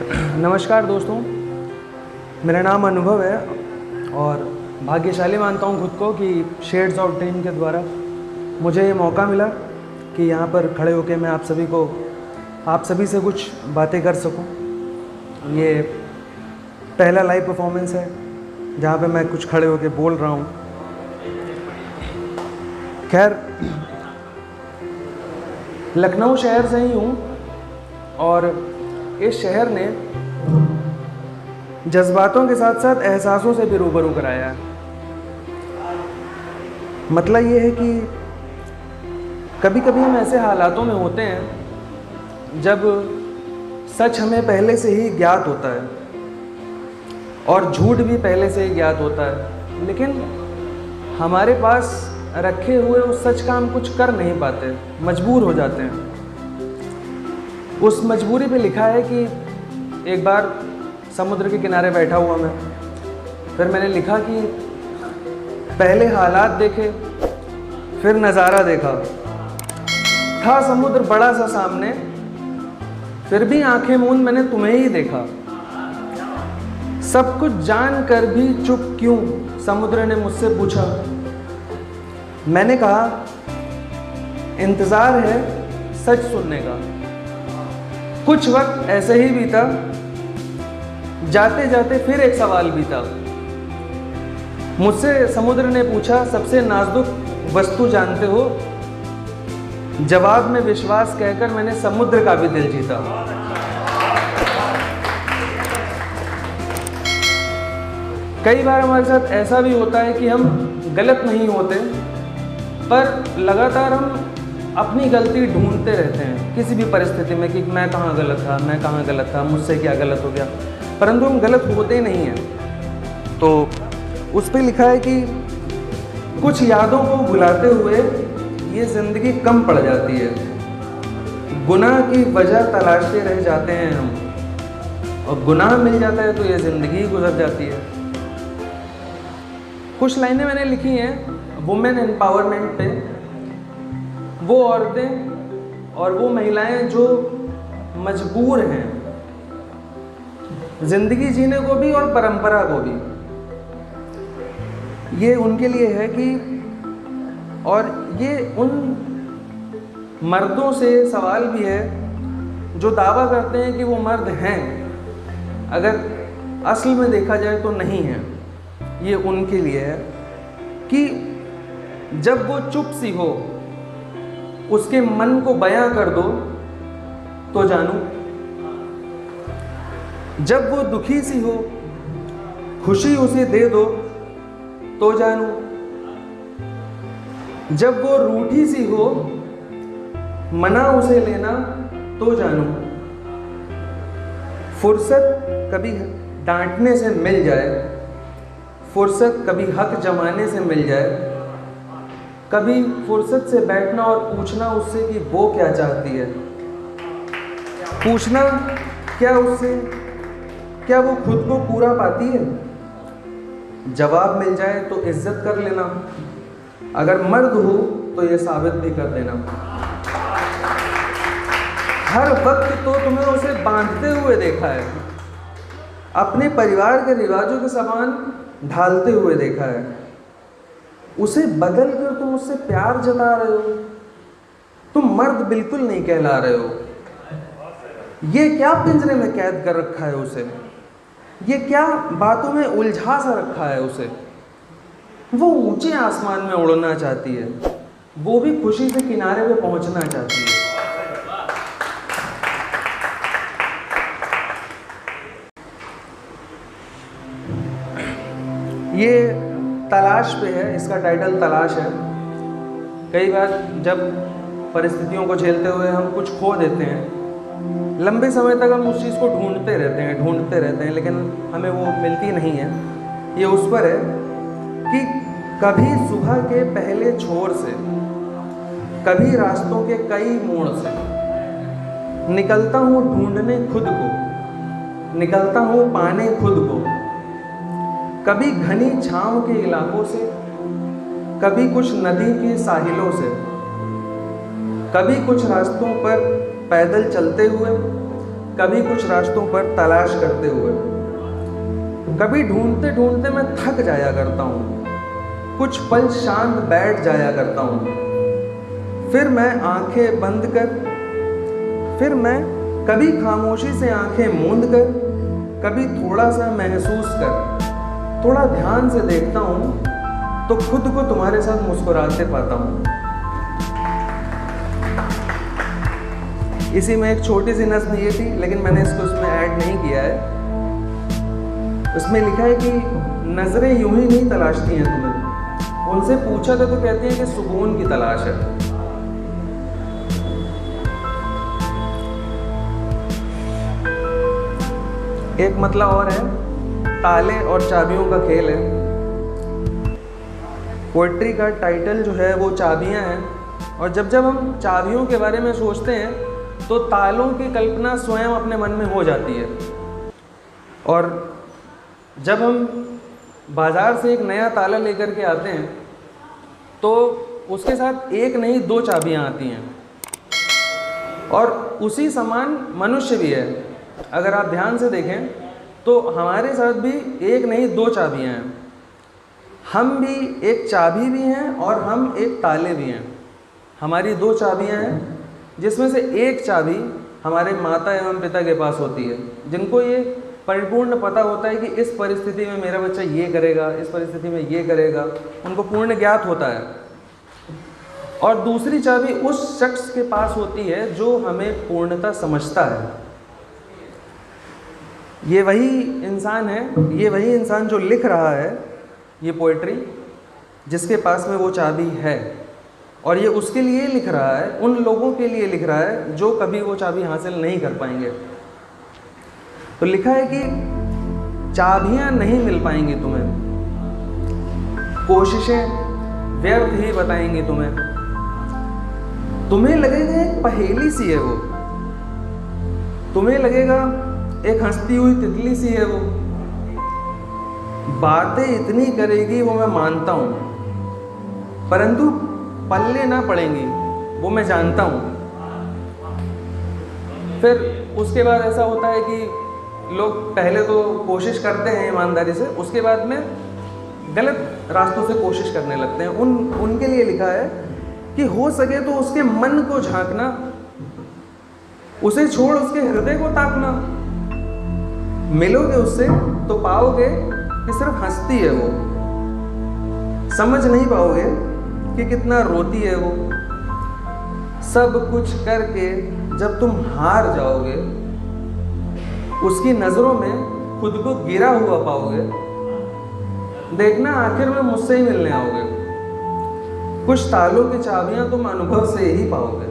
नमस्कार दोस्तों, मेरा नाम अनुभव है और भाग्यशाली मानता हूँ खुद को कि शेड्स ऑफ ड्रीम के द्वारा मुझे ये मौका मिला कि यहाँ पर खड़े होकर मैं आप सभी से कुछ बातें कर सकूँ। ये पहला लाइव परफॉर्मेंस है जहाँ पे मैं कुछ खड़े होकर बोल रहा हूँ। खैर, लखनऊ शहर से ही हूँ और इस शहर ने जज्बातों के साथ साथ एहसासों से भी रूबरू कराया है। मतलब ये है कि कभी कभी हम ऐसे हालातों में होते हैं जब सच हमें पहले से ही ज्ञात होता है और झूठ भी पहले से ही ज्ञात होता है, लेकिन हमारे पास रखे हुए उस सच का हम कुछ कर नहीं पाते, मजबूर हो जाते हैं। उस मजबूरी पे लिखा है कि एक बार समुद्र के किनारे बैठा हुआ मैं, फिर मैंने लिखा कि पहले हालात देखे फिर नज़ारा देखा, था समुद्र बड़ा सा सामने, फिर भी आंखें मूंद मैंने तुम्हें ही देखा। सब कुछ जान कर भी चुप क्यों, समुद्र ने मुझसे पूछा। मैंने कहा इंतज़ार है सच सुनने का। कुछ वक्त ऐसे ही बीता, जाते जाते फिर एक सवाल बीता। मुझसे समुद्र ने पूछा, सबसे नाजुक वस्तु जानते हो? जवाब में विश्वास कहकर मैंने समुद्र का भी दिल जीता। कई बार हमारे साथ ऐसा भी होता है कि हम गलत नहीं होते, पर लगातार हम अपनी गलती ढूंढते रहते हैं किसी भी परिस्थिति में कि मैं कहाँ गलत था, मुझसे क्या गलत हो गया, परंतु हम गलत होते नहीं हैं। तो उस पर लिखा है कि कुछ यादों को भुलाते हुए ये ज़िंदगी कम पड़ जाती है, गुनाह की वजह तलाशते रह जाते हैं हम, और गुनाह मिल जाता है तो ये ज़िंदगी गुजर जाती है। कुछ लाइनें मैंने लिखी हैं वुमेन एम्पावरमेंट पे। वो औरतें और वो महिलाएं जो मजबूर हैं जिंदगी जीने को भी और परंपरा को भी, ये उनके लिए है कि, और ये उन मर्दों से सवाल भी है जो दावा करते हैं कि वो मर्द हैं, अगर असल में देखा जाए तो नहीं है। ये उनके लिए है कि जब वो चुप सी हो, उसके मन को बयां कर दो तो जानू, जब वो दुखी सी हो खुशी उसे दे दो तो जानू, जब वो रूठी सी हो मना उसे लेना तो जानू, फुर्सत कभी डांटने से मिल जाए, फुर्सत कभी हक जमाने से मिल जाए, कभी फुर्सत से बैठना और पूछना उससे कि वो क्या चाहती है, पूछना क्या उससे, क्या वो खुद को पूरा पाती है। जवाब मिल जाए तो इज्जत कर लेना, अगर मर्द हो तो ये साबित भी कर देना। हर वक्त तो तुम्हें उसे बांधते हुए देखा है, अपने परिवार के रिवाजों के सामान ढालते हुए देखा है, उसे बदल कर तुम उससे प्यार जता रहे हो, तुम मर्द बिल्कुल नहीं कहला रहे हो। ये क्या पिंजरे में कैद कर रखा है उसे, ये क्या बातों में उलझा सा रखा है उसे। वो ऊंचे आसमान में उड़ना चाहती है, वो भी खुशी से किनारे पे पहुंचना चाहती है। ये तलाश पे है, इसका टाइटल तलाश है। कई बार जब परिस्थितियों को झेलते हुए हम कुछ खो देते हैं, लंबे समय तक हम उस चीज़ को ढूंढते रहते हैं, लेकिन हमें वो मिलती नहीं है। ये उस पर है कि कभी सुबह के पहले छोर से, कभी रास्तों के कई मोड़ से निकलता हूँ ढूंढने खुद को, निकलता हूँ पाने खुद को, कभी घनी छांव के इलाकों से, कभी कुछ नदी के साहिलों से, कभी कुछ रास्तों पर पैदल चलते हुए, कभी कुछ रास्तों पर तलाश करते हुए, कभी ढूंढते ढूंढते मैं थक जाया करता हूँ, कुछ पल शांत बैठ जाया करता हूँ, फिर मैं आंखें बंद कर, फिर मैं कभी खामोशी से आंखें मूंद कर, कभी थोड़ा सा महसूस कर, थोड़ा ध्यान से देखता हूँ तो खुद को तुम्हारे साथ मुस्कुराते पाता हूँ। इसी में एक छोटी सी नज़्म ये थी, लेकिन मैंने इसको उसमें ऐड नहीं किया है। उसमें लिखा है कि नज़रें यूं ही नहीं तलाशती हैं तुम्हें, उनसे पूछा था तो कहती हैं कि सुकून की तलाश है। एक मतलब और है, ताले और चाबियों का खेल है। पोएट्री का टाइटल जो है वो चाबियां हैं, और जब जब हम चाबियों के बारे में सोचते हैं तो तालों की कल्पना स्वयं अपने मन में हो जाती है। और जब हम बाज़ार से एक नया ताला लेकर के आते हैं तो उसके साथ एक नहीं दो चाबियां आती हैं, और उसी समान मनुष्य भी है। अगर आप ध्यान से देखें तो हमारे साथ भी एक नहीं दो चाबियां हैं। हम भी एक चाबी भी हैं और हम एक ताले भी हैं। हमारी दो चाबियां हैं, जिसमें से एक चाबी हमारे माता एवं पिता के पास होती है, जिनको ये परिपूर्ण पता होता है कि इस परिस्थिति में मेरा बच्चा ये करेगा, इस परिस्थिति में ये करेगा, उनको पूर्ण ज्ञात होता है। और दूसरी चाबी उस शख्स के पास होती है जो हमें पूर्णतः समझता है। ये वही इंसान है, ये वही इंसान जो लिख रहा है ये पोएट्री, जिसके पास में वो चाबी है। और ये उसके लिए लिख रहा है, उन लोगों के लिए लिख रहा है जो कभी वो चाबी हासिल नहीं कर पाएंगे। तो लिखा है कि चाबियां नहीं मिल पाएंगी तुम्हें, कोशिशें व्यर्थ ही बताएंगी तुम्हें। तुम्हें लगेगा एक पहेली सी है वो, तुम्हें लगेगा एक हंसती हुई तितली सी है वो, बातें इतनी करेगी वो मैं मानता हूँ, परंतु पल्ले ना पड़ेंगी वो मैं जानता हूँ। फिर उसके बाद ऐसा होता है कि लोग पहले तो कोशिश करते हैं ईमानदारी से, उसके बाद में गलत रास्तों से कोशिश करने लगते हैं। उनके लिए लिखा है कि हो सके तो उसके मन को झांकना, उसे छोड़ उसके हृदय को ताकना। मिलोगे उससे तो पाओगे कि सिर्फ हंसती है वो, समझ नहीं पाओगे कि कितना रोती है वो। सब कुछ करके जब तुम हार जाओगे, उसकी नज़रों में खुद को गिरा हुआ पाओगे। देखना आखिर में मुझसे ही मिलने आओगे, कुछ तालों की चाबियां तुम अनुभव से ही पाओगे।